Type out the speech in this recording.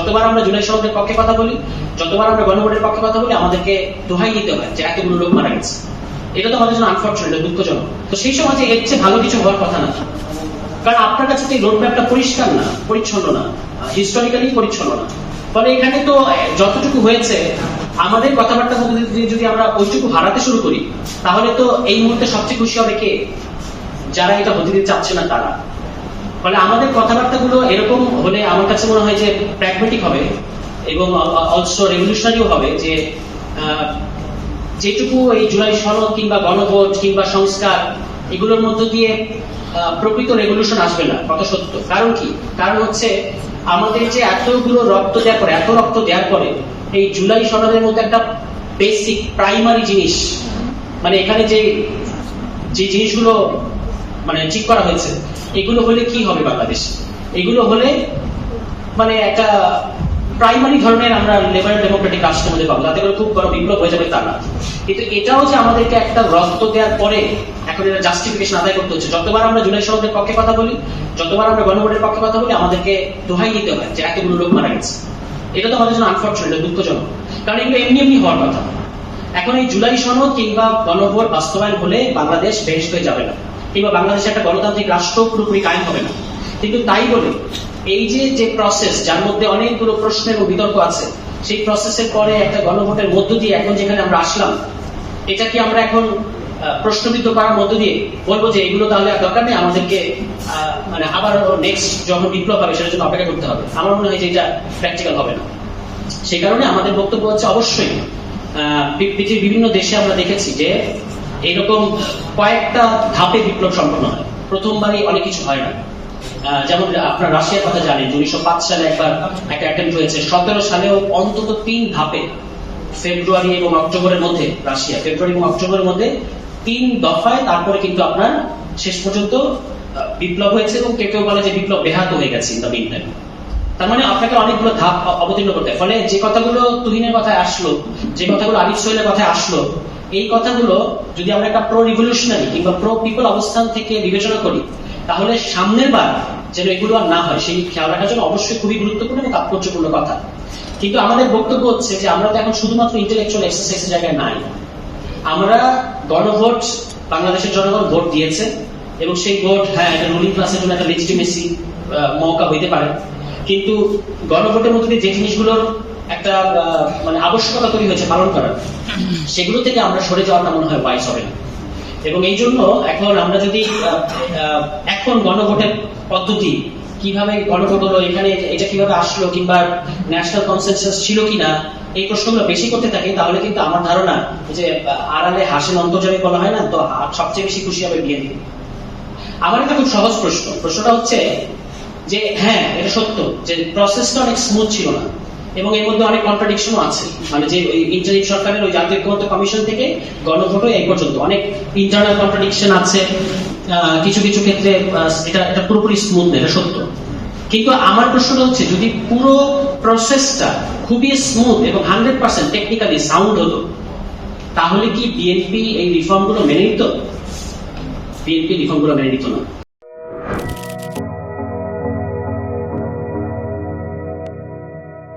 যতবার আমরা জুলাই সনদের পক্ষে কথা বলি, যতবার আমরা গণভোটের পক্ষে কথা বলি, আমাদেরকে দোহাই দিতে হয় যে এতগুলো লোক মারা গেছে। এটা তো আমাদের জন্য আনফরচুনেট, দুঃখজনক। তো সেই সময় যে এর চেয়ে ভালো কিছু হওয়ার কথা না, কারণ আপনার কাছে তো এই রোডম্যাপটা পরিষ্কার না, পরিচ্ছন্ন না, হিস্টোরিক্যালি পরিচ্ছন্ন না। ফলে এখানে তো যতটুকু হয়েছে আমাদের কথাবার্তার মধ্যে যদি আমরা ওইটুকু হারাতে শুরু করি, তাহলে তো এই মুহূর্তে সবচেয়ে খুশি হবে কে? যারা এটা হতে দিতে চাচ্ছে না তারা। ফলে আমাদের কথাবার্তাগুলো এরকম হলে আমার কাছে মনে হয় যে প্র্যাগমেটিক হবে এবং অলসো রেভলিউশনারিও হবে, যে যেটুকু এই জুলাই সনদ কিংবা গণভোট কিংবা সংস্কার এগুলোর মধ্য দিয়ে প্রকৃত রেভলিউশন আসবে না, কত সত্য। কারণ কি? কারণ হচ্ছে আমাদের যে এতগুলো রক্ত দেওয়ার পরে, এত রক্ত দেওয়ার পরে এই জুলাই সনদের মধ্যে একটা বেসিক প্রাইমারি জিনিস, মানে এখানে যে জিনিসগুলো মানে ঠিক করা হয়েছে, এগুলো হলে কি হবে বাংলাদেশ? এগুলো হলে মানে একটা প্রাইমারি ধরনের আমরা লেবারেল ডেমোক্রেটিক রাষ্ট্রের মধ্যে পাবো, যাতে করে খুব বড় বিপ্লব হয়ে যাবে তা না। কিন্তু এটাও যে আমাদেরকে একটা রক্ত দেওয়ার পরে এখন এটা জাস্টিফিকেশন আদায় করতে হচ্ছে। যতবার আমরা জুলাই সনদের পক্ষে কথা বলি, যতবার আমরা গণভোটের পক্ষে কথা বলি, আমাদেরকে দোহাই দিতে হয় যে এতগুলো লোক মারা গেছে। এটা তো আমাদের জন্য আনফরচুনেট, দুঃখজনক। কারণ এগুলো এমনি এমনি হওয়ার কথা। এখন এই জুলাই সনদ কিংবা গণভোট বাস্তবায়ন হলে বাংলাদেশ বেহেশত হয়ে যাবে না, কিংবা বাংলাদেশে একটা গণতান্ত্রিক রাষ্ট্র পুরোপুরি কায়েম হবে না। কিন্তু তাই বলে এই যে প্রসেস, যার মধ্যে অনেকগুলো প্রশ্নের ও বিতর্ক আছে, সেই প্রসেসের পরে একটা গণভোটের মধ্য দিয়ে এখন যেখানে আমরা আসলাম, এটা কি আমরা এখন প্রশ্নবিদ্ধ করার মধ্য দিয়ে বলবো যে এগুলো তাহলে আর দরকার নেই, আমাদেরকে মানে আবার নেক্সট যখন বিপ্লব হবে সেটার জন্য অপেক্ষা করতে হবে? আমার মনে হয় যে এটা প্র্যাকটিক্যাল হবে না। সেই কারণে আমাদের বক্তব্য হচ্ছে, অবশ্যই পৃথিবীর বিভিন্ন দেশে আমরা দেখেছি যে এরকম কয়েকটা ধাপে বিপ্লব সম্পন্ন হয়, প্রথমবারই অনেক কিছু হয় না। যেমন আপনার রাশিয়ার কথা জানেন, 1905 সালে একবার একটা অ্যাটেম্প হয়েছে, 17 সালেও অন্তত 3 ধাপে, ফেব্রুয়ারি এবং অক্টোবরের মধ্যে, রাশিয়া ফেব্রুয়ারি এবং অক্টোবরের মধ্যে 3 দফায় তারপরে কিন্তু আপনার শেষ পর্যন্ত বিপ্লব হয়েছে, এবং কেউ কেউ বলে যে বিপ্লব ব্যাহত হয়ে গেছে ইন দ্য মিন টাইম। তার মানে আপনাকে অনেকগুলো ধাপ অবতীর্ণ করতে হয়। ফলে যে কথাগুলো তুহিনের কথায় আসলো, যে কথাগুলো আরিফ সোহেলের কথায় আসলো, এই কথাগুলো যদি আমরা একটা প্রো রিভলিউশনারি কিংবা প্রো পিপল অবস্থান থেকে বিবেচনা করি, তাহলে সামনের বার যেন এগুলো আর না হয় সেই খেয়াল রাখার জন্য অবশ্যই খুবই গুরুত্বপূর্ণ এবং তাৎপর্যপূর্ণ কথা। কিন্তু আমাদের বক্তব্য হচ্ছে যে আমরা তো এখন শুধুমাত্র ইন্টেলেকচুয়াল এক্সারসাইজের জায়গায় নাই। আমরা গণভোট, বাংলাদেশের জনগণ ভোট দিয়েছে, এবং সেই ভোট, হ্যাঁ, এটা রুলিং ক্লাসের জন্য একটা লেজিটিমেসি মৌকা হইতে পারে, কিন্তু গণভোটের মধ্যে যে জিনিসগুলোর একটা মানে আবশ্যকতা তৈরি হয়েছে পালন করার, সেগুলো থেকে আমরা সরে যাওয়াটা মনে হয় ওয়াইজ হবে না। এবং এই জন্য এখন আমরা যদি এখন গণভোটের পদ্ধতি কিভাবে গণভোট হলো, এখানে এটা কিভাবে আসলো, কিংবা ন্যাশনাল কনসেনসাস ছিল কিনা, এই প্রশ্নগুলো বেশি করতে থাকি, তাহলে কিন্তু আমার ধারণা যে আড়ালে হাসেন অন্তর্জামী বলা হয় না, তো সবচেয়ে বেশি খুশি হবে বিএনপি। আমার একটা খুব সহজ প্রশ্নটা হচ্ছে যে হ্যাঁ, এটা সত্য যে প্রসেসটা অনেক স্মুথ ছিল না, এবং এর মধ্যে অনেক কন্ট্রাডিকশনও আছে। মানে যে ইন্টারিম সরকারের ওই জাতীয় ঐক্যমত্য কমিশন থেকে গণভোটে এই পর্যন্ত অনেক ইন্টারনাল কন্ট্রাডিকশন আছে, কিছু কিছু ক্ষেত্রে এটা পুরোপুরি স্মুথ না, এটা সত্য। কিন্তু আমার প্রশ্নটা হচ্ছে, যদি পুরো প্রসেসটা খুবই স্মুথ এবং 100% টেকনিক্যালি সাউন্ড হতো, তাহলে কি বিএনপি এই রিফর্মগুলো মেনে নিত? বিএনপি রিফর্মগুলো মেনে নিত না।